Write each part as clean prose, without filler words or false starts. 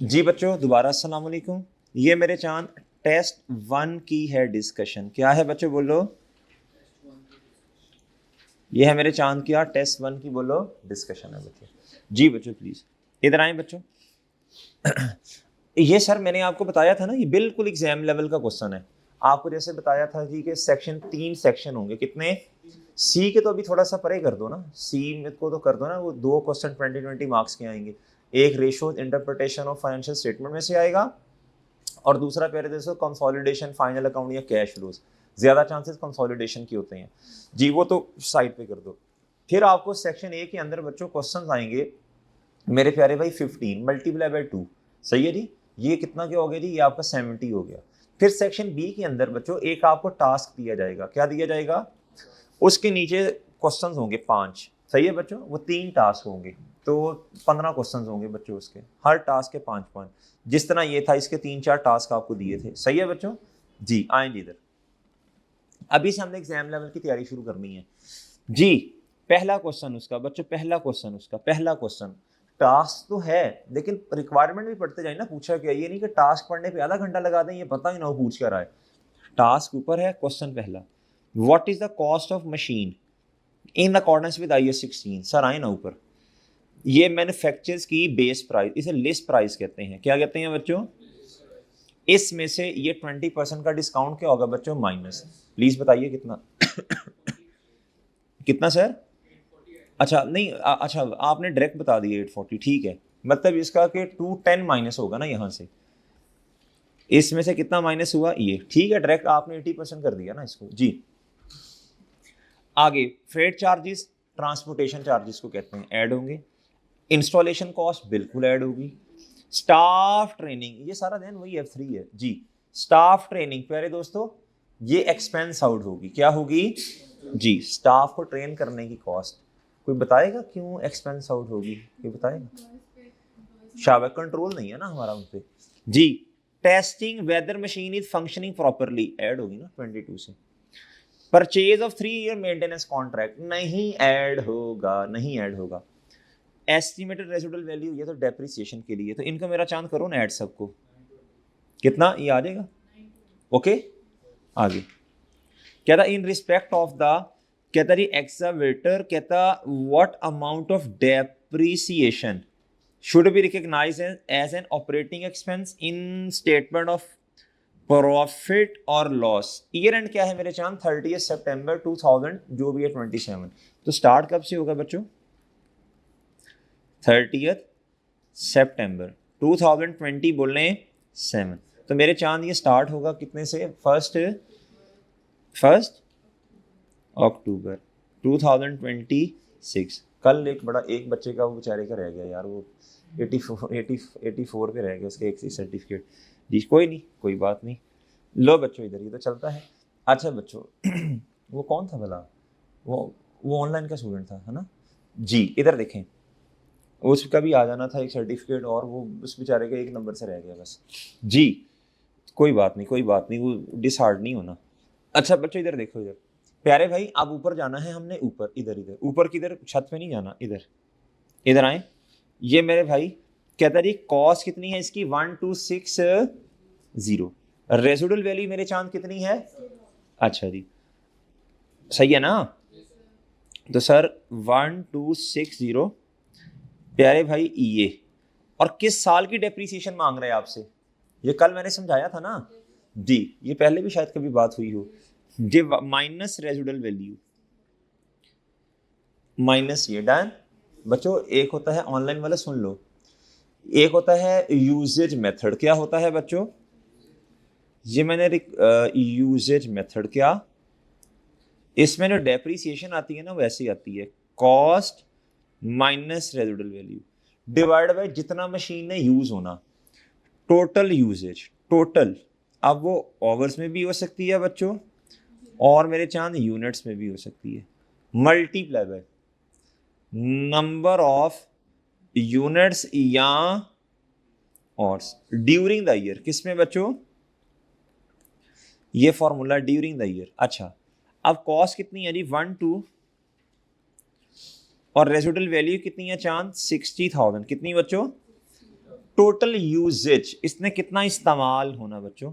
जी बच्चों दोबारा अस्सलाम वालेकुम। ये मेरे चांद टेस्ट 1 की है डिस्कशन। क्या है बच्चों बोलो? ये है मेरे चांद की टेस्ट 1 की बोलो डिस्कशन है बच्चों। जी बच्चों प्लीज इधर आए बच्चों। ये सर मैंने आपको बताया था ना, ये बिल्कुल एग्जाम लेवल का क्वेश्चन है। आपको जैसे बताया था जी कि सेक्शन 3 सेक्शन होंगे कितने? सी के तो अभी थोड़ा सा परे कर दो ना, सी में को तो कर दो ना, वो 2 क्वेश्चन 20-20 मार्क्स के आएंगे। एक ratio interpretation of financial statement में से आएगा और दूसरा प्यारे दोस्तों कंसोलिडेशन फाइनल अकाउंट या कैश फ्लोज। ज्यादा चांसेस कंसोलिडेशन की होते हैं जी, वो तो साइड पे कर दो। फिर आपको सेक्शन ए के अंदर बच्चों क्वेश्चन आएंगे मेरे प्यारे भाई 15 मल्टीप्लाई बाय 2। सही है जी, ये कितना क्या हो गया जी, ये आपका 70 हो गया। फिर सेक्शन बी के अंदर बच्चों एक आपको टास्क दिया जाएगा। क्या दिया जाएगा? उसके नीचे क्वेश्चन होंगे 5। सही है बच्चों, वो 3 टास्क होंगे तो 15 क्वेश्चन होंगे बच्चों उसके, हर टास्क के 5-5। जिस तरह ये था इसके 3-4 टास्क आपको दिए थे। सही है बच्चों जी, आएंगे इधर। अभी से हमने एग्जाम लेवल की तैयारी शुरू करनी है जी। पहला क्वेश्चन उसका बच्चों, पहला क्वेश्चन टास्क तो है लेकिन रिक्वायरमेंट भी पढ़ते जाए ना। पूछा क्या, ये नहीं कि टास्क पढ़ने पे आधा घंटा लगा दें, ये पता ही ना हो पूछ क्या रहा है। टास्क ऊपर है, क्वेश्चन पहला, what is the cost of machine in accordance with IS 16। Sir आए ना ऊपर, ये मैन्युफैक्चरर्स की बेस प्राइस, इसे लिस्ट प्राइस कहते हैं। क्या कहते हैं बच्चों? इसमें से ये 20% का डिस्काउंट क्या होगा बच्चों? माइनस। प्लीज बताइए कितना? कितना सर? अच्छा नहीं अच्छा आपने डायरेक्ट बता दिया 840, ठीक है। मतलब इसका कि 210 माइनस होगा ना यहाँ से, इसमें से कितना माइनस हुआ ये, ठीक है। डायरेक्ट आपने 80% कर दिया ना इसको जी। आगे फ्रेट चार्जेस, ट्रांसपोर्टेशन चार्जेस को कहते हैं, ऐड होंगे। इंस्टॉलेशन कॉस्ट बिल्कुल ऐड होगी। स्टाफ ट्रेनिंग, ये सारा दिन वही F3 है जी। स्टाफ ट्रेनिंग प्यारे दोस्तों ये एक्सपेंस आउट होगी। क्या होगी जी? स्टाफ को ट्रेन करने की कॉस्ट। कोई बताएगा क्यों एक्सपेंस आउट होगी? कोई बताएगा? शायद कंट्रोल नहीं है ना हमारा उन पे जी। Testing whether machine is functioning properly add होगी ना 22 से। Purchase of 3 year maintenance contract नहीं ऐड होगा, नहीं ऐड होगा। एस्टिमेटेड रेसिडुअल वैल्यू, ये तो डेप्रिसिएशन के लिए, तो इनका मेरा चांद करो ना ऐड सबको। कितना ये आ जाएगा? ओके आगे कहता इन रिस्पेक्ट ऑफ द, कहता जी एक्सवेटर, कहता what amount of depreciation should be recognised as an operating expense in statement of profit और लॉस। ईयर एंड क्या है मेरे चांद? 30 सितंबर 2000 जो भी है 27। तो स्टार्ट कब से होगा बच्चों? 30 सितंबर 2020 बोलने 7। तो मेरे चांद ये स्टार्ट होगा कितने से? First October 2026। कल एक बच्चे का वो बेचारे का रह गया यार, वो 84 पे रह गया उसके एक सर्टिफिकेट जी। कोई नहीं, कोई बात नहीं। लो बच्चों इधर, ये तो चलता है। अच्छा बच्चों वो कौन था भला? वो ऑनलाइन का स्टूडेंट था है ना जी। इधर देखें, उसका भी आ जाना था एक सर्टिफिकेट और वो उस बेचारे का एक नंबर से रह गया बस जी। कोई बात नहीं, कोई बात नहीं, वो डिसहार्ड नहीं होना। अच्छा बच्चों इधर देखो, इधर प्यारे भाई अब ऊपर जाना है हमने, ऊपर इधर इधर ऊपर किधर? छत पे नहीं जाना, इधर इधर आए। ये मेरे भाई कहता जी कॉस्ट कितनी है इसकी? 1260। रेसिडुअल वैल्यू मेरे चांद कितनी है? अच्छा जी सही है ना। तो सर 1260 प्यारे भाई ये, और किस साल की डेप्रीसिएशन मांग रहे हैं आपसे? ये कल मैंने समझाया था ना जी, ये पहले भी शायद कभी बात हुई हो जी। माइनस रेसिडुअल वैल्यू माइनस ये डन। बच्चों एक होता है ऑनलाइन वाला, सुन लो, एक होता है यूजेज मेथड। क्या होता है बच्चों? ये मैंने यूजेज मेथड, क्या इसमें जो डेप्रीसिएशन आती है ना वैसी आती है, cost minus residual value divide by जितना मशीन ने यूज होना, टोटल यूजेज टोटल। अब वो आवर्स में भी हो सकती है बच्चों और मेरे चांद यूनिट्स में भी हो सकती है, multiply by number of units या और ड्यूरिंग द ईयर। किसमें बच्चों? ये फॉर्मूला ड्यूरिंग द ईयर। अच्छा अब कॉस्ट कितनी है जी? 12 और रेसिडुअल वैल्यू कितनी है चांद? 60,000। कितनी बच्चों? टोटल यूजेज, इसने कितना इस्तेमाल होना बच्चों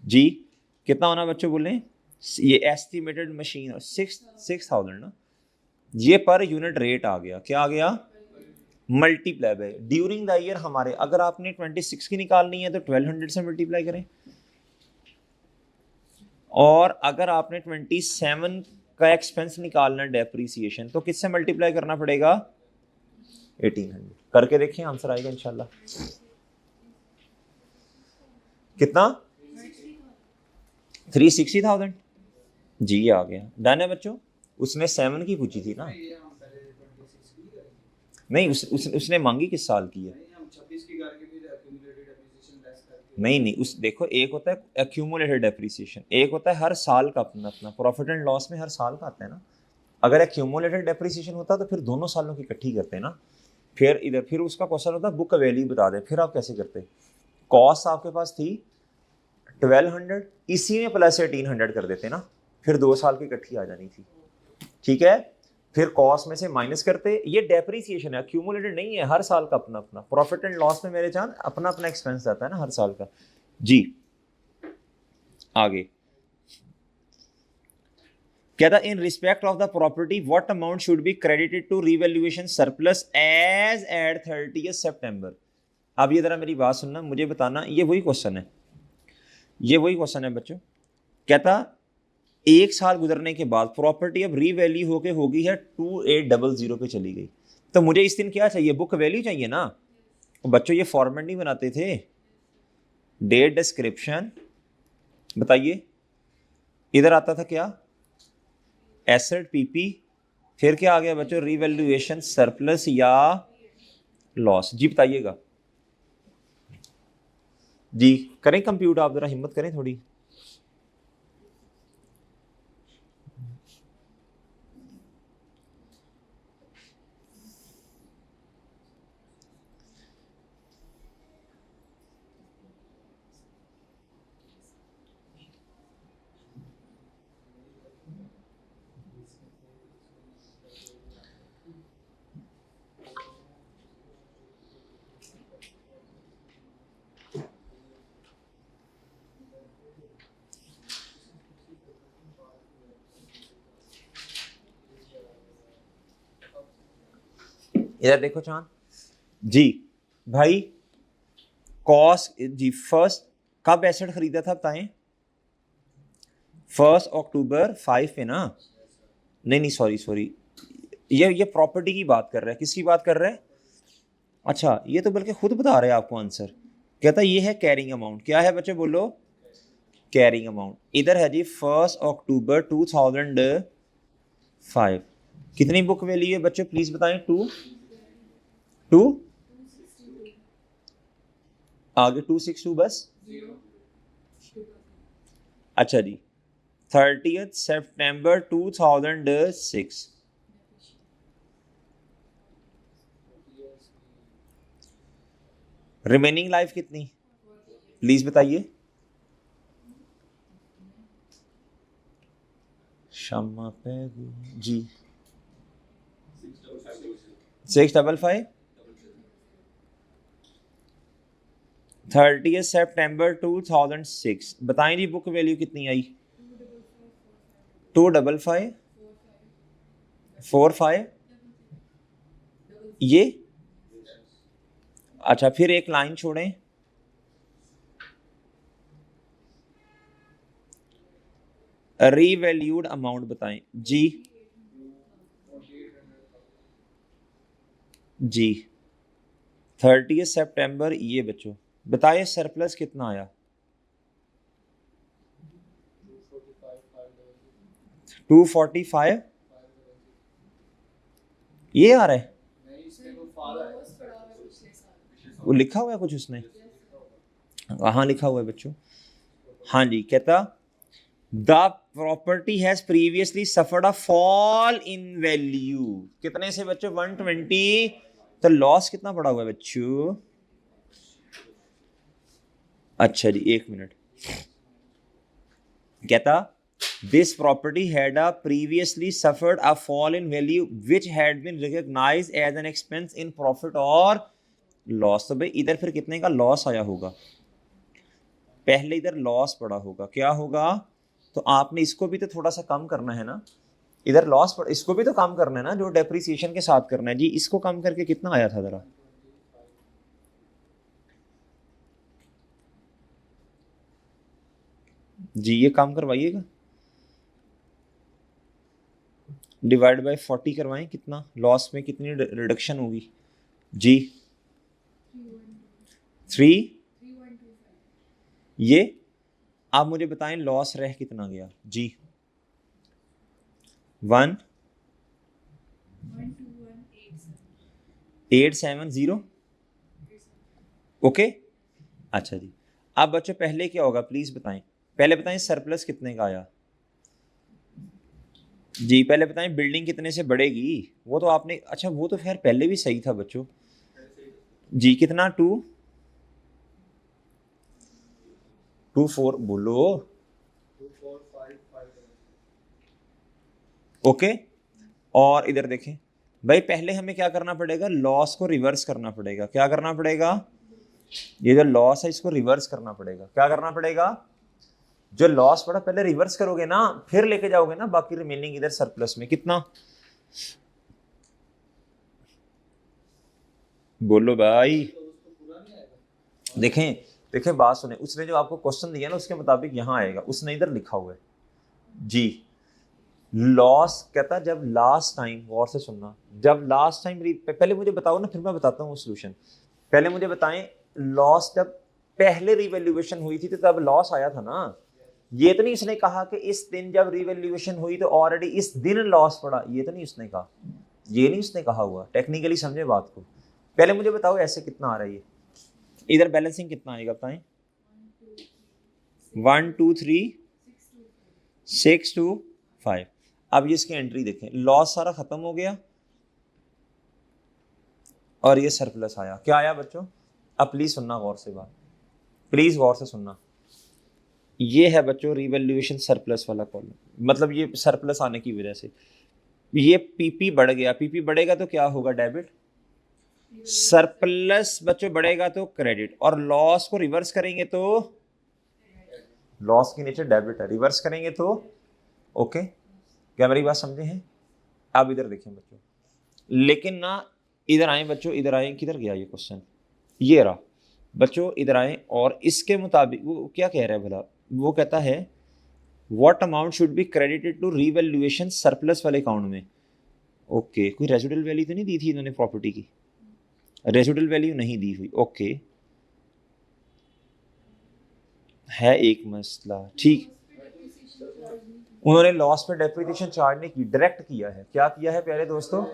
जी, कितना होना बच्चों बोले, ये एस्टिमेटेड मशीन 6,000 ना, ये पर यूनिट रेट आ गया, क्या आ गया, multiply by during the year हमारे, अगर आपने 26 की निकालनी है तो 1200 से मल्टीप्लाई करें, और अगर आपने 27 का एक्सपेंस निकालना है डेप्रीसिएशन तो किससे मल्टीप्लाई करना पड़ेगा, 1800। करके देखिए आंसर आएगा इंशाल्लाह। कितना, 360,000 जी आ गया, डन है बच्चों। उसने 7 की पूछी थी ना, नहीं उसने मांगी किस साल की है, नहीं उस देखो, एक होता है एक्यूमुलेटेड डेप्रिसिएशन, एक होता है हर साल का अपना अपना, प्रॉफिट एंड लॉस में हर साल का आता है ना। अगर एक्यूमुलेटेड डेप्रिसिएशन होता तो फिर दोनों सालों की इकट्ठी करते ना, फिर इधर फिर उसका क्वेश्चन होता है बुक का वैल्यू बता दे, फिर आप कैसे करते, कॉस्ट आपके पास थी 1200, इसी में प्लस 1800 कर देते ना, फिर 2 साल की इकट्ठी आ जानी थी, ठीक है। फिर कॉस्ट में से माइनस करते, ये डेप्रीसिएशन है, एक्यूमुलेटेड नहीं है, हर साल का अपना अपना, प्रॉफिट एंड लॉस में मेरे जान अपना अपना एक्सपेंस जाता है ना हर साल का जी। आगे कहता in respect of the property what amount should be credited to revaluation surplus as at 30 September. अब ये जरा मेरी बात सुनना, मुझे बताना, ये वही क्वेश्चन है, ये वही क्वेश्चन है बच्चों। कहता 1 साल गुजरने के बाद प्रॉपर्टी अब रीवैल्यू होके होगी है 2800 पे चली गई, तो मुझे इस दिन क्या चाहिए, बुक वैल्यू चाहिए ना। बच्चों ये फॉर्मेट नहीं बनाते थे, डेट डिस्क्रिप्शन, बताइए इधर आता था क्या, एसेट पीपी, फिर क्या आ गया बच्चों, रीवैल्यूएशन सरप्लस या लॉस, जी बताइएगा जी। करें कंप्यूटर, आप जरा हिम्मत करें थोड़ी। इधर देखो चांद जी भाई, कॉस्ट जी फर्स्ट कब एसेट खरीदा था बताएं, 1 अक्टूबर 5 पे ना, नहीं सॉरी, ये प्रॉपर्टी की बात कर रहा है, किसकी बात कर रहा है, अच्छा ये तो बल्कि खुद बता रहे हैं आपको आंसर। कहता ये है कैरिंग अमाउंट, क्या है बच्चे बोलो, कैरिंग अमाउंट। इधर है जी 1 अक्टूबर 2005, कितनी बुक वैल्यू है बच्चों प्लीज बताएं, 2 आगे 262 बस, अच्छा जी 30 सितंबर 2006, रिमेनिंग लाइफ कितनी प्लीज बताइए, शम्मा पे जी 655, 30 सितंबर 2006, बताएं जी बुक वैल्यू कितनी आई, 255 45, ये अच्छा फिर एक लाइन छोड़ें, रीवैल्यूड अमाउंट बताएं जी, जी 30 सितंबर, ये बच्चों बताइए सरप्लस कितना आया, 245, ये आ रहा है, वो लिखा हुआ है कुछ उसने, हाँ लिखा हुआ है बच्चों, हाँ जी। कहता the property has previously suffered a fall in value, कितने से बच्चों 120, तो लॉस कितना पड़ा हुआ है बच्चों, अच्छा जी 1 मिनट। कहता this property had a previously suffered a fall in value which had been recognised as an expense in profit और लॉस, तो भाई इधर फिर कितने का लॉस आया होगा, पहले इधर लॉस पड़ा होगा, क्या होगा, तो आपने इसको भी तो थोड़ा सा कम करना है ना, इधर लॉस पड़ा, इसको भी तो कम करना है ना, जो डेप्रिसिएशन के साथ करना है जी। इसको कम करके कितना आया था जरा, जी ये काम करवाइएगा, डिवाइड बाय 40 करवाएं, कितना लॉस में कितनी रिडक्शन होगी जी, 3, ये आप मुझे बताएं लॉस रह कितना गया जी, 1,870, ओके। अच्छा जी, अब बच्चों पहले क्या होगा प्लीज बताएं, पहले बताएं सरप्लस कितने का आया जी, पहले बताएं बिल्डिंग कितने से बढ़ेगी, वो तो आपने, अच्छा वो तो खैर पहले भी सही था बच्चों जी, कितना 224 बोलो, ओके। और इधर देखें भाई, पहले हमें क्या करना पड़ेगा, लॉस को रिवर्स करना पड़ेगा, क्या करना पड़ेगा, ये जो लॉस है इसको रिवर्स करना पड़ेगा, क्या करना पड़ेगा, जो लॉस पड़ा पहले रिवर्स करोगे ना, फिर लेके जाओगे ना बाकी रिमेनिंग इधर सरप्लस में, कितना बोलो भाई, देखें देखें बात सुने, उसने जो आपको क्वेश्चन दिया ना उसके मुताबिक यहां आएगा, उसने इधर लिखा हुआ है जी, लॉस कहता जब लास्ट टाइम, गौर से सुनना, जब लास्ट टाइम, पहले मुझे बताओ ना फिर मैं बताता हूँ सोल्यूशन, पहले मुझे बताएं लॉस जब पहले रिवैल्यूएशन हुई थी तो तब लॉस आया था ना, ये तो नहीं इसने कहा कि इस दिन जब रिवैल्यूएशन हुई तो ऑलरेडी इस दिन लॉस पड़ा, ये तो नहीं उसने कहा, ये नहीं उसने कहा हुआ, टेक्निकली समझे बात को। पहले मुझे बताओ ऐसे कितना आ रहा है, ये इधर बैलेंसिंग कितना आएगा बताएं, 1 2 3 6 2 5, अब ये इसकी एंट्री देखें, लॉस सारा खत्म हो गया और ये सरप्लस आया, क्या आया बच्चों, अब प्लीज सुनना गौर से बात, प्लीज गौर से सुनना, ये है बच्चों रिवैल्यूएशन सरप्लस वाला कॉलम, मतलब ये सरप्लस आने की वजह से ये पीपी बढ़ गया, पीपी बढ़ेगा तो क्या होगा, डेबिट, सरप्लस बच्चों बढ़ेगा तो क्रेडिट, और लॉस को रिवर्स करेंगे तो, लॉस की नेचर डेबिट है, रिवर्स करेंगे तो ओके, क्या मेरी बात समझे हैं। अब इधर देखें बच्चों, लेकिन ना इधर आए बच्चों, इधर आए, किधर गया ये क्वेश्चन, ये रहा बच्चों, इधर आए, और इसके मुताबिक वो क्या कह रहा है भला, वो कहता है what amount should be credited to revaluation surplus वाले अकाउंट में, ओके कोई रेजिडुअल वैल्यू तो नहीं दी थी इन्होंने प्रॉपर्टी की, रेजिडुअल वैल्यू नहीं दी हुई, ओके है एक मसला, ठीक, उन्होंने लॉस पे डेप्रिसिएशन चार्ज नहीं की, डायरेक्ट किया है, क्या किया है प्यारे दोस्तों,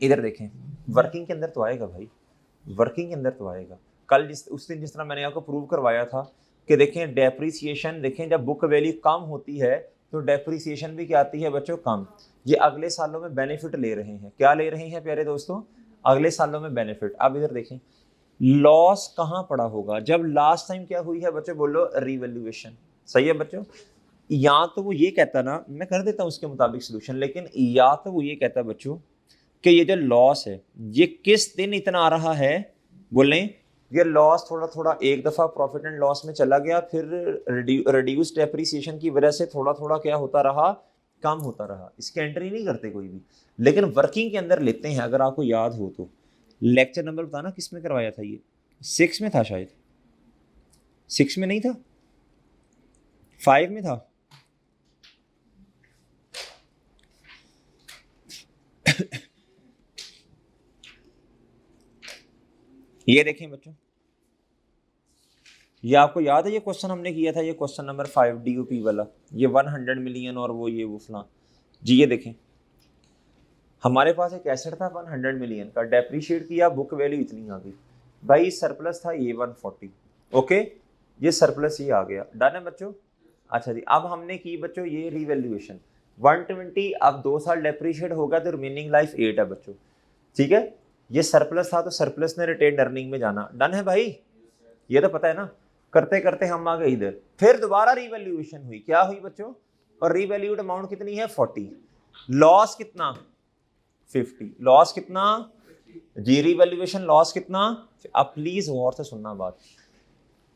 इधर देखें वर्किंग के अंदर तो आएगा भाई, वर्किंग के अंदर तो आएगा, कल उस दिन जिस तरह मैंने आपको प्रूव करवाया था कि देखें डेप्रिसिएशन, देखें जब बुक वैल्यू कम होती है तो डेप्रिसिएशन भी क्या आती है बच्चों, कम, ये अगले सालों में बेनिफिट ले रहे हैं, क्या ले रहे हैं प्यारे दोस्तों, अगले सालों में बेनिफिट। अब इधर देखें लॉस कहाँ पड़ा होगा, जब लास्ट टाइम क्या हुई है बच्चों, बोलो रिवैल्यूएशन, सही है बच्चों, या तो वो ये कहता ना, मैं कर देता हूँ उसके मुताबिक सोल्यूशन, लेकिन या तो वो ये कहता बच्चों कि ये जो लॉस है ये किस दिन इतना आ रहा है, बोलें ये लॉस थोड़ा थोड़ा एक दफ़ा प्रॉफिट एंड लॉस में चला गया, फिर रिड्यूस्ड डेप्रिसिएशन की वजह से थोड़ा थोड़ा क्या होता रहा, कम होता रहा, इसकी एंट्री नहीं करते कोई भी, लेकिन वर्किंग के अंदर लेते हैं। अगर आपको याद हो तो लेक्चर नंबर बताना किस में करवाया था, ये 6 में था शायद, 6 में नहीं था, 5 में था ये देखें बच्चों, ये आपको याद है ये क्वेश्चन हमने किया था, ये क्वेश्चन नंबर 5 डीयूपी वाला, ये 100 मिलियन और वो ये वो फलां जी, ये देखें हमारे पास एक एसेट था 100 मिलियन का, डेप्रीशिएट किया, बुक वैल्यू इतनी आ गई भाई, सरप्लस था ये 140, ओके ये सरप्लस ये आ गया, डन है बच्चों। अच्छा जी, अब हमने की बच्चों ये रिवैल्यूएशन 120, अब 2 साल डेप्रीशिएट होगा तो रिमेनिंग लाइफ 8 है बच्चों, ठीक है, ये सरप्लस था तो सरप्लस ने रिटेन अर्निंग में जाना, डन है भाई, ये तो पता है ना। करते करते हम आ गए इधर, फिर दोबारा रिवैल्यूएशन हुई, क्या हुई बच्चों, और रिवैल्यूड अमाउंट कितनी है 40, लॉस कितना 50, लॉस कितना जी रिवैल्यूएशन लॉस कितना। अब प्लीज गौर से सुनना बात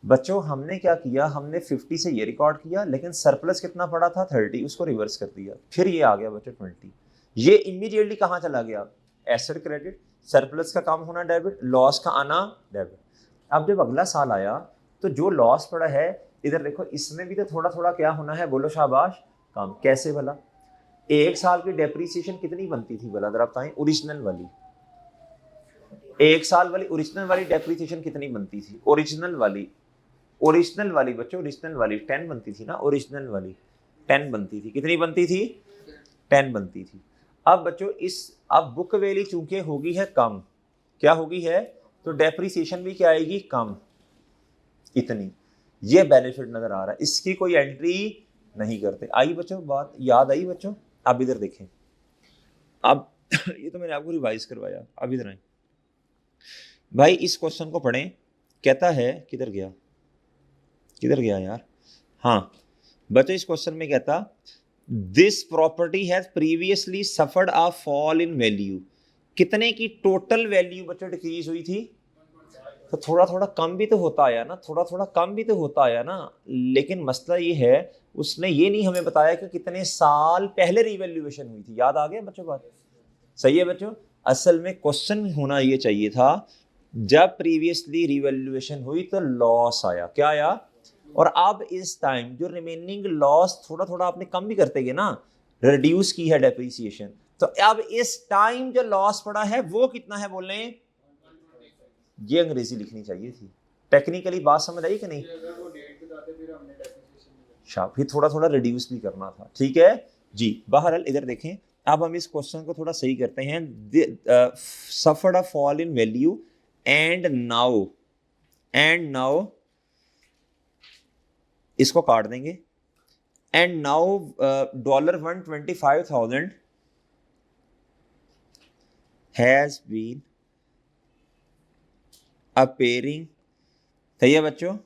बच्चों, हमने क्या किया, हमने 50 से ये रिकॉर्ड किया, लेकिन सरप्लस कितना पड़ा था 30, उसको रिवर्स कर दिया, फिर ये आ गया बच्चों 20। ये इमीडिएटली कहाँ चला गया, एसेट क्रेडिट, सरप्लस का कम होना डेबिट, लॉस का आना डेबिट। अब जब अगला साल आया तो जो लॉस पड़ा है इधर देखो, इसमें भी तो थोड़ा थोड़ा क्या होना है, बोलो शाबाश, कम। कैसे भला, एक साल की डेप्रीसिएशन कितनी बनती थी भला, जरा बताएं, ओरिजिनल वाली, एक साल वाली ओरिजिनल वाली डेप्रीसिएशन कितनी बनती थी, ओरिजिनल वाली बच्चों, ओरिजिनल वाली 10 बनती थी ना, ओरिजिनल वाली 10 बनती थी, कितनी बनती थी, 10 बनती थी। अब बच्चों अब बुक वैल्यू चूंकि होगी है कम, क्या होगी है, तो डेप्रीसिएशन भी क्या आएगी, कम, इतनी। ये बेनिफिट नजर आ रहा है, इसकी कोई एंट्री नहीं करते। आई बच्चों बात, याद आई बच्चों। अब इधर देखें, अब ये तो मैंने आपको रिवाइज करवाया, अब इधर आए भाई, इस क्वेश्चन को पढ़ें। कहता है, किधर गया यार, हाँ बच्चों, इस क्वेश्चन में कहता, this property has previously suffered a fall in value, कितने की टोटल वैल्यू बच्चों डिक्रीज हुई थी, तो थोड़ा थोड़ा कम भी तो होता आया ना, थोड़ा थोड़ा कम भी तो होता आया ना। लेकिन मसला ये है, उसने ये नहीं हमें बताया कि कितने साल पहले रिवैल्यूएशन हुई थी। याद आ गया बच्चों बात, सही है बच्चों। असल में क्वेश्चन होना ये चाहिए था, जब प्रीवियसली रिवैल्यूएशन हुई तो लॉस आया, क्या आया, और अब इस टाइम जो रिमेनिंग लॉस थोड़ा थोड़ा आपने कम भी करते गए ना, रिड्यूस की है डेप्रीसिएशन, तो अब इस टाइम जो लॉस पड़ा है वो कितना है, बोल रहे हैं, ये अंग्रेजी लिखनी चाहिए थी। टेक्निकली बात समझ आई कि नहीं, फिर थोड़ा थोड़ा रिड्यूस भी करना था, ठीक है जी। बहरहाल इधर देखें, अब हम इस क्वेश्चन को थोड़ा सही करते हैं। Suffered a fall in value and now इसको काट देंगे, and now $125,000 has been appearing, सही है बच्चों।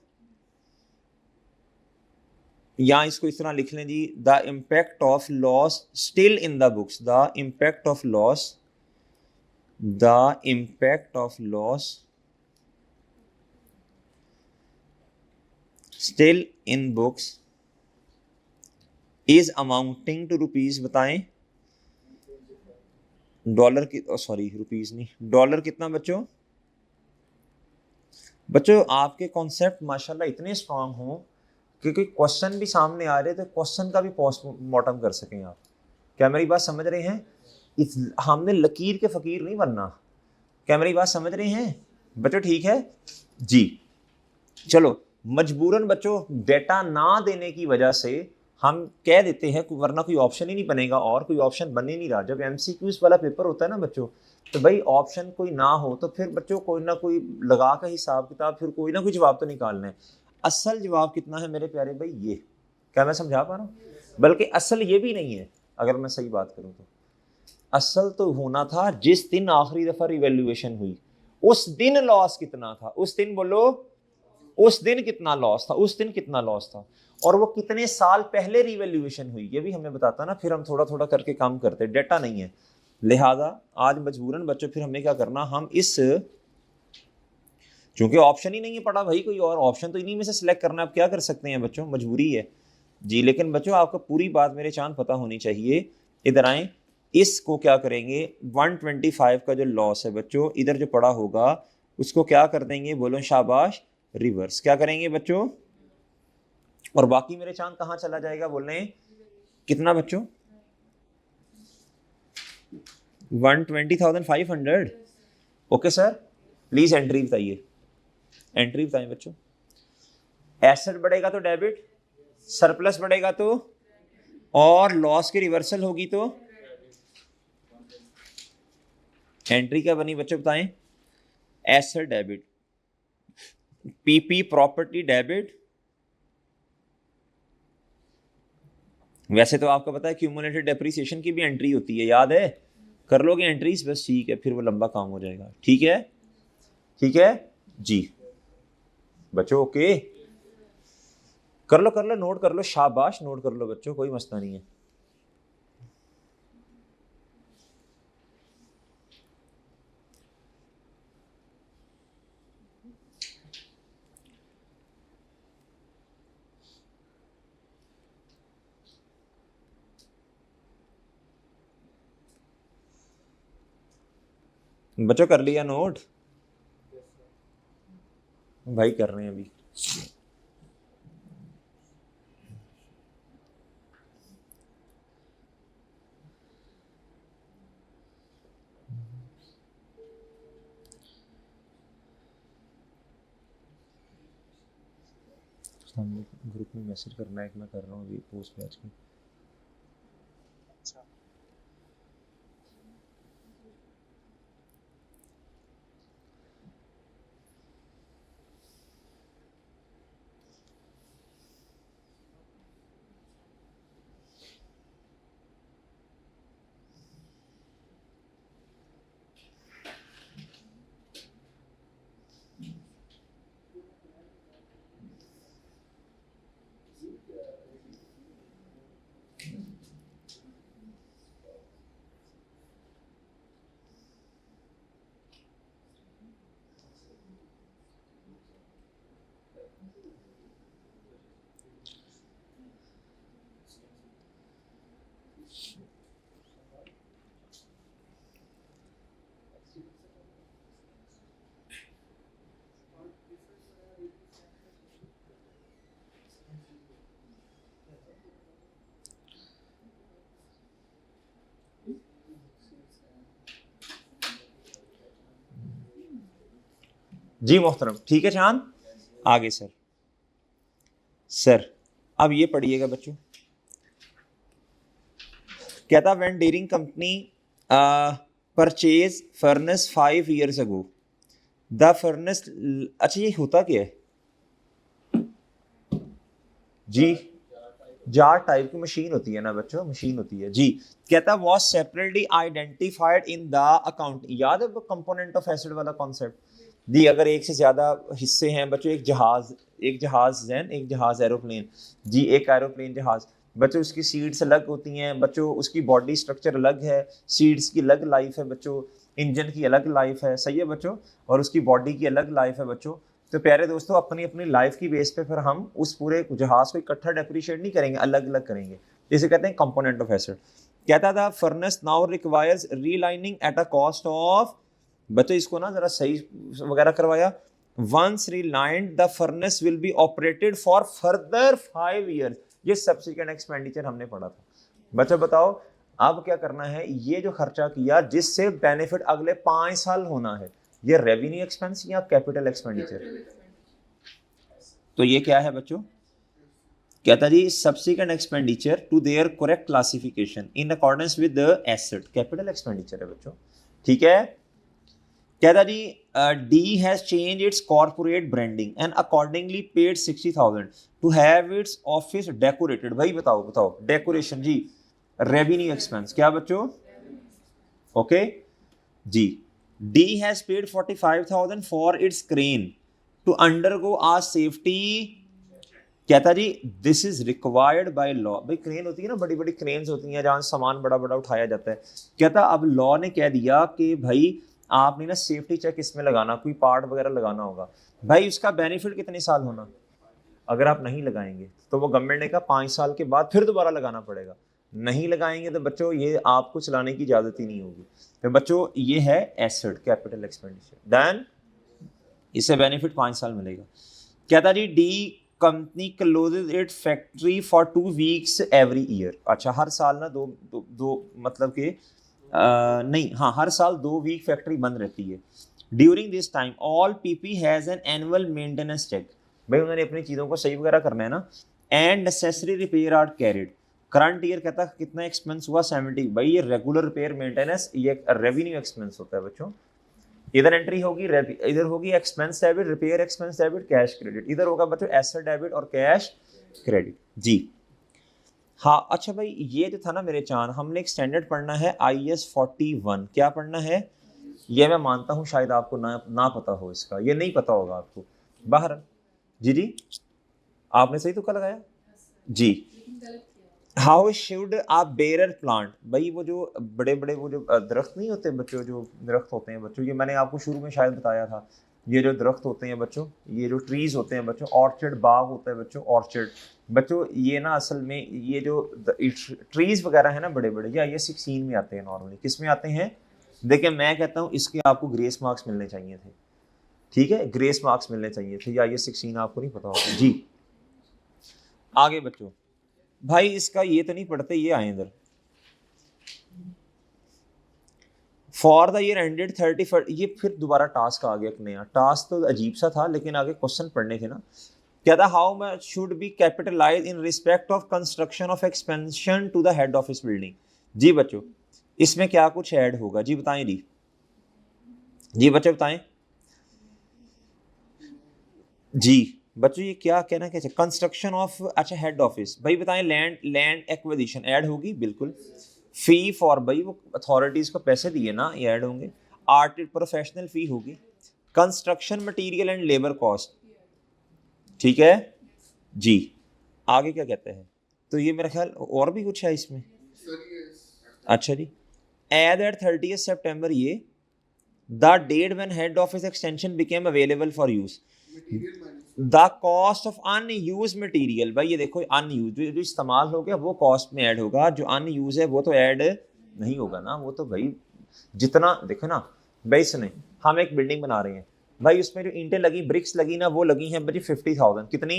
यहां इसको इस तरह लिख लें जी, the impact of loss still in the books, the impact of loss still in books is amounting to rupees, बताएं डॉलर की, सॉरी रुपीज नहीं, डॉलर कितना बच्चों आपके कॉन्सेप्ट माशाल्लाह इतने स्ट्रांग हो, क्योंकि क्वेश्चन भी सामने आ रहे, तो क्वेश्चन का भी पोस्टमार्टम कर सकें आप। क्या मेरी बात समझ रहे हैं, हमने लकीर के फकीर नहीं बनना। क्या मेरी बात समझ रहे हैं बच्चों, ठीक है जी। चलो, मजबूरन बच्चों डेटा ना देने की वजह से हम कह देते हैं, वरना कोई ऑप्शन ही नहीं बनेगा, और कोई ऑप्शन बन ही नहीं रहा। जब एमसीक्यूज वाला पेपर होता है ना बच्चों, तो भाई ऑप्शन कोई ना हो तो फिर बच्चों कोई ना कोई लगा का हिसाब किताब, फिर कोई ना कोई जवाब तो निकालना है। असल जवाब कितना है मेरे प्यारे भाई, ये, क्या मैं समझा पा रहा हूँ, बल्कि असल ये भी नहीं है, अगर मैं सही बात करूँ तो असल तो होना था जिस दिन आखिरी दफा रिवैल्यूएशन हुई उस दिन लॉस कितना था, उस दिन बोलो, उस दिन कितना लॉस था, उस दिन कितना लॉस था, और वो कितने साल पहले रिवैल्यूएशन हुई, ये भी हमें बताता ना, फिर हम थोड़ा थोड़ा करके काम करते। डेटा नहीं है, लिहाजा आज मजबूरन बच्चों फिर हमें क्या करना, हम इस, चूंकि ऑप्शन ही नहीं है पड़ा भाई, कोई और ऑप्शन तो इन्हीं में से सिलेक्ट करना, आप क्या कर सकते हैं बच्चों, मजबूरी है जी। लेकिन बच्चों आपको पूरी बात मेरे चांद पता होनी चाहिए। इधर आए, इसको क्या करेंगे, 125 का जो लॉस है बच्चों इधर जो पड़ा होगा उसको क्या कर देंगे, बोलो शाबाश, रिवर्स। क्या करेंगे बच्चों, और बाकी मेरे चांद कहाँ चला जाएगा, बोल रहे हैं कितना बच्चों, 120,500। ओके सर, प्लीज एंट्री बताइए, एंट्री बताएं बच्चों। एसेट बढ़ेगा तो डेबिट, सरप्लस बढ़ेगा तो, और लॉस की रिवर्सल होगी तो एंट्री क्या बनी बच्चों, बताएं। Asset debit, PP property debit. वैसे तो आपको पता है क्यूमुलेटेड डेप्रिसिएशन की भी एंट्री होती है, याद है, कर लोगे एंट्रीज, बस ठीक है, फिर वो लंबा काम हो जाएगा, ठीक है, ठीक है जी बच्चों, ओके, कर लो नोट कर लो, शाबाश, नोट कर लो बच्चों, कोई मसला नहीं है। बच्चों कर लिया नोट? भाई कर रहे हैं अभी। ग्रुप में मैसेज करना है कि मैं कर रहा हूँ अभी पोस्ट बैच की। जी मोहतरम, ठीक है चांद, आगे सर। सर अब ये पढ़िएगा बच्चों, कहता when daring company purchase furnace 5 years ago the furnace, अच्छा ये होता क्या है जी? जार टाइप की मशीन होती है ना बच्चों, मशीन होती है जी। कहता was separately identified in the account, याद है वो कंपोनेंट ऑफ एसिड वाला कॉन्सेप्ट दी? अगर एक से ज्यादा हिस्से हैं बच्चों, एक जहाज जैन, एक जहाज एरोप्लेन जी, एक एरोप्लेन जहाज बच्चों, उसकी सीड्स अलग होती हैं बच्चों, उसकी बॉडी स्ट्रक्चर अलग है, सीड्स की अलग लाइफ है बच्चों, इंजन की अलग लाइफ है, सही है बच्चों, और उसकी बॉडी की अलग लाइफ है बच्चों। तो प्यारे दोस्तों, अपनी अपनी लाइफ की बेस पे फिर हम उस पूरे जहाज को इकट्ठा डेप्रिशिएट नहीं करेंगे, अलग अलग करेंगे, इसे कहते हैं कंपोनेंट ऑफ एसिड। कहता था furnace now requires relining at a cost of, बच्चों इसको ना जरा सही वगैरह करवाया, once relined the furnace will be operated for further 5 years, ये सब्सिक्वेंट एक्सपेंडिचर हमने पढ़ा था बच्चों। बताओ अब क्या करना है, ये जो खर्चा किया जिससे बेनिफिट अगले 5 साल होना है, ये रेवेन्यू एक्सपेंस या कैपिटल एक्सपेंडिचर? तो ये क्या है बच्चों? कहता जी subsequent expenditure to their correct classification in accordance with the asset, capital expenditure है बच्चों, ठीक है। कहता जी D has change its corporate branding and accordingly paid 60,000 to have its office decorated. भाई बताओ बताओ, डेकोरेशन जी रेवेन्यू एक्सपेंस क्या बच्चों? ओके जी। D has paid 45,000 for its crane to undergo a safety, कहता जी this is required by law. भाई क्रेन होती है ना, बड़ी बड़ी क्रेन्स होती हैं जहां सामान बड़ा बड़ा उठाया जाता है। कहता अब लॉ ने कह दिया कि भाई आपने ना सेफ्टी चेक इसमें लगाना, कोई पार्ट वगैरह लगाना होगा। भाई उसका बेनिफिट कितने साल होना? अगर आप नहीं लगाएंगे तो वो गवर्नमेंट ने कहा 5 साल के बाद फिर दोबारा लगाना पड़ेगा, नहीं लगाएंगे तो बच्चों ये आपको चलाने की इजाजत ही नहीं होगी। तो बच्चों ये है एसेट कैपिटल एक्सपेंडिचर, देन इससे बेनिफिट 5 साल मिलेगा। कहता जी the company closes it factory for 2 weeks every year. अच्छा हर साल ना दो मतलब कि नहीं, हाँ हर साल 2 week फैक्ट्री बंद रहती है। During this time all PP has an annual maintenance check, भाई उन्होंने अपनी चीज़ों को सही वगैरह करना है ना, and necessary repair are carried. Current year कहता कितना एक्सपेंस हुआ 70, भाई ये रेगुलर रिपेयर मेंटेनेंस ये रेवेन्यू एक्सपेंस होता है बच्चों। इधर एंट्री होगी इधर होगी expense debit, repair expense debit, cash credit, इधर होगा बच्चों एसेट डेबिट और कैश क्रेडिट जी। हाँ अच्छा भाई ये जो था ना मेरे चांद, हमने एक स्टैंडर्ड पढ़ना है IS 41, क्या पढ़ना है? ये मैं मानता हूँ शायद आपको ना पता हो, इसका ये नहीं पता होगा आपको बाहर। जी जी आपने सही तुक्का लगाया जी। How should a bearer plant, भाई वो जो बड़े बड़े वो जो दरख्त नहीं होते बच्चों, जो दरख्त होते हैं बच्चों, ये मैंने आपको शुरू में शायद बताया था, ये जो दरख्त होते हैं बच्चों, ये जो ट्रीज होते हैं बच्चों, ऑर्चर्ड बाग होता है बच्चों, ऑर्चर्ड बच्चों, ये ना असल में ये जो ट्रीज वगैरह है ना बड़े बड़े, या ये 16 में आते हैं नॉर्मली, किस में आते हैं? देखिए मैं कहता हूँ इसके आपको ग्रेस मार्क्स मिलने चाहिए थे, ठीक है, ग्रेस मार्क्स मिलने चाहिए थे, या ये 16 आपको नहीं पता होगा जी। आगे बच्चों, भाई इसका ये तो नहीं पढ़ते, ये आए इधर, फॉर द ईयर एंडेड 31, ये फिर दोबारा टास्क आ गया एक नया टास्क, तो अजीब सा था लेकिन आगे क्वेश्चन पढ़ने थे ना। क्या था, how much should be capitalise in respect of construction of expansion to the head office building. जी बच्चों इसमें क्या कुछ ऐड होगा, जी बताएं जी बच्चों बताएं जी। बच्चों ये क्या कहना कैसे, कंस्ट्रक्शन ऑफ, अच्छा हेड ऑफिस, भाई बताएं, लैंड एक्विजिशन ऐड होगी बिल्कुल। फी फॉर, भाई वो अथॉरिटीज को पैसे दिए ना, ये ऐड होंगे। आर्ट प्रोफेशनल फी होगी। Construction material and labour cost, ठीक है जी। आगे क्या कहते हैं, तो ये मेरा ख्याल और भी कुछ है इसमें। अच्छा जी, एज एट 30 सितंबर ये the date when head office extension became available for use, the cost of unused material, भाई ये देखो अनयूज जो इस्तेमाल हो गया वो कॉस्ट में ऐड होगा, जो अनयूज है वो तो ऐड नहीं होगा ना, वो तो भाई जितना देखो ना, भाई सुने, हम एक बिल्डिंग बना रहे हैं भाई, उसमें जो ईंटें लगी, ब्रिक्स लगी ना, वो लगी हैं भाई 50,000, कितनी,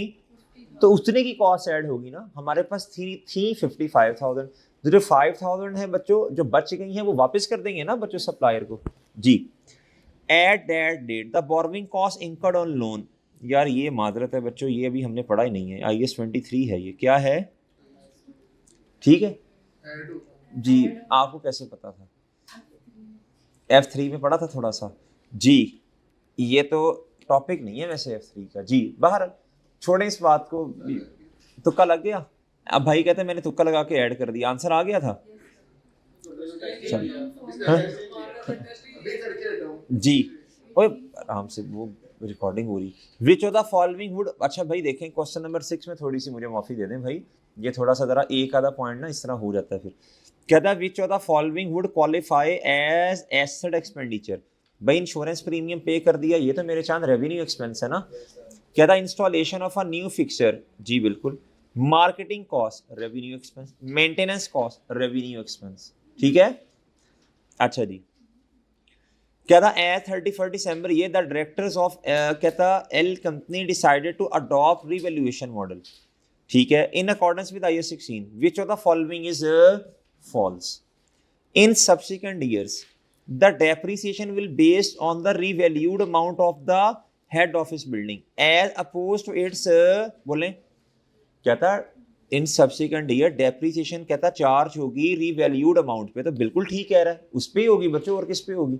तो उतने की कॉस्ट ऐड होगी ना, हमारे पास थी 55,000, जो 5,000 है बच्चों जो बच गई हैं वो वापस कर देंगे ना बच्चों सप्लायर को जी। At that date the borrowing cost incurred on loan, यार ये माजरत है बच्चों, ये अभी हमने पढ़ा ही नहीं है, IAS 23 है, ये क्या है, ठीक है जी। आपको कैसे पता था, F3 में पढ़ा था थोड़ा सा जी, ये तो टॉपिक नहीं है वैसे F3 का जी। बाहर छोड़ें इस बात को, तुक्का लग गया, अब भाई कहते हैं मैंने तुक्का लगा के ऐड कर दिया, आंसर आ गया था जी। ओए आराम से, वो रिकॉर्डिंग हो रही। विच ऑफ द फॉलोइंग वुड, अच्छा भाई देखें क्वेश्चन नंबर 6 में थोड़ी सी मुझे माफी दे दें भाई, ये थोड़ा सा जरा एक आधा पॉइंट ना इस तरह हो जाता है फिर। कहता है which of the following would qualify as asset expenditure, भाई इंश्योरेंस प्रीमियम पे कर दिया, ये तो मेरे चांद रेवेन्यू एक्सपेंस है ना। कहता है installation of a new fixture, जी बिल्कुल। Marketing cost revenue expense, maintenance cost revenue expense, ठीक है। अच्छा जी, कहता एज 31 दिसंबर ये द डायरेक्टर्स ऑफ कहता L company decided to adopt revaluation model, ठीक है, in accordance with IAS 16, which of the following is false. In subsequent years the depreciation will based on the revalued amount of the head office building as oppose to it's बोले, कहता in subsequent year depreciation कहता charge होगी revalued amount पे, तो बिल्कुल ठीक कह रहा है, उस पे ही होगी बच्चों, और किस पे होगी,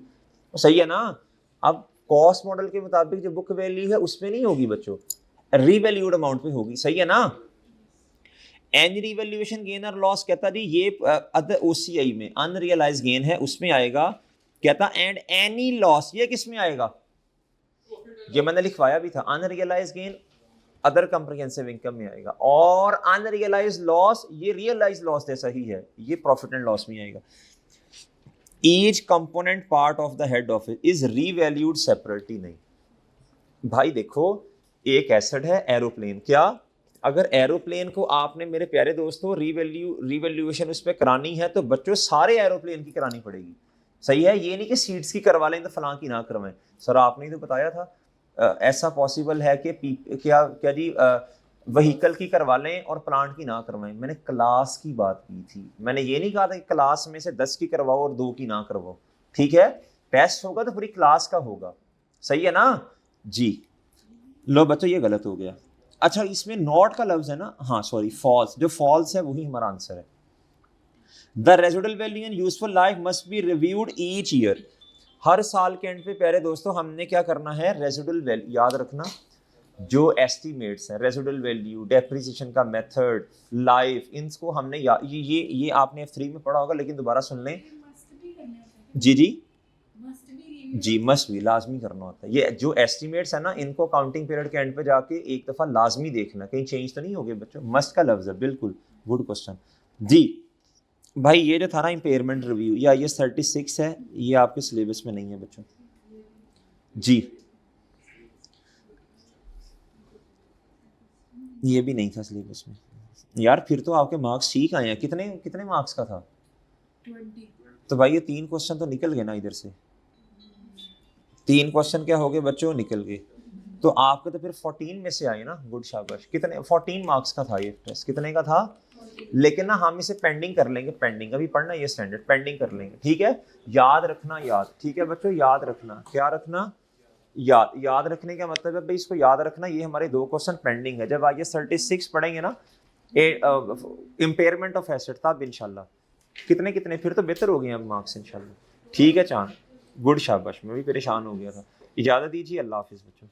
सही है ना। अब कॉस्ट मॉडल के मुताबिक जो बुक वैल्यू है उसमें नहीं होगी बच्चों, रीवैल्यूड अमाउंट पे होगी, सही है ना। एनी रिवैल्यूएशन गेन और लॉस कहता जी ये अदर OCI में अनरियलाइज गेन है उसमें आएगा, कहता एंड एनी लॉस ये किस में आएगा, ये मैंने लिखवाया भी था, unrealised gain other comprehensive income में आएगा, और अनरियलाइज लॉस ये रियलाइज लॉस जैसा ही है, ये प्रॉफिट एंड लॉस में आएगा। Each component part of the head office is revalued separately, नहीं भाई देखो, एक एसेट है एरोप्लेन, क्या अगर एरोप्लेन को आपने मेरे प्यारे दोस्तों रिवैल्यूएशन उस पर करानी है तो बच्चों सारे एरोप्लेन की करानी पड़ेगी, सही है, ये नहीं कि सीट्स की करवा लें तो फलां की ना करवाएं। सर आपने तो बताया था ऐसा पॉसिबल है कि क्या क्या जी व्हीकल की करवा लें और प्लांट की ना करवाएं, मैंने क्लास की बात की थी, मैंने ये नहीं कहा था कि क्लास में से 10 की करवाओ और 2 की ना करवाओ, ठीक है, टेस्ट होगा तो पूरी क्लास का होगा, सही है ना जी। लो बच्चों ये गलत हो गया, अच्छा इसमें नॉट का लफ्ज है ना, हाँ सॉरी फॉल्स, जो फॉल्स है वही हमारा आंसर है। The residual value and useful life must be reviewed each year, हर साल के एंड पे प्यारे दोस्तों हमने क्या करना है, रेजिडुअल वैल्यू याद रखना, जो एस्टिमेट्स हैं, रेजिडुअल वैल्यू, डेप्रिसिएशन का मेथड, लाइफ, इनको हमने ये आपने F3 में पढ़ा होगा लेकिन दोबारा सुन लें जी जी मस्ट भी लाजमी करना होता है, ये जो एस्टिमेट्स है ना इनको काउंटिंग पीरियड के एंड पे जाके एक दफ़ा लाजमी देखना कहीं चेंज तो नहीं हो गए बच्चों, मस्ट का लफ्ज है बिल्कुल, गुड क्वेश्चन जी। भाई ये जो था ना इम्पेयरमेंट रिव्यू या ये 36 है, ये आपके सिलेबस में नहीं है बच्चों जी, ये भी नहीं था सिलेबस में यार, फिर तो आपके मार्क्स ठीक आए हैं, कितने कितने मार्क्स का था 20 तो भाई ये 3 क्वेश्चन तो निकल गए ना इधर से, 3 क्वेश्चन क्या हो गए बच्चों, निकल गए। तो आपके तो फिर 14 में से आए ना, गुड शाबाश। कितने 14 मार्क्स का था ये टेस्ट, कितने का था? लेकिन ना हम इसे पेंडिंग कर लेंगे, पेंडिंग अभी पढ़ना ये स्टैंडर्ड, पेंडिंग कर लेंगे, ठीक है। याद रखना, याद, ठीक है बच्चों, याद रखना, क्या रखना, याद। याद रखने का मतलब है भाई इसको याद रखना, ये हमारे 2 क्वेश्चन पेंडिंग है। जब आगे 36 पढ़ेंगे ना, इम्पेयरमेंट ऑफ एसेट, तब इंशाल्लाह कितने कितने फिर तो बेहतर हो गए अब मार्क्स इंशाल्लाह, ठीक है चांद, गुड शाबाश। मैं भी परेशान हो गया था। इजाज़त दीजिए, अल्लाह हाफिज़ बच्चों।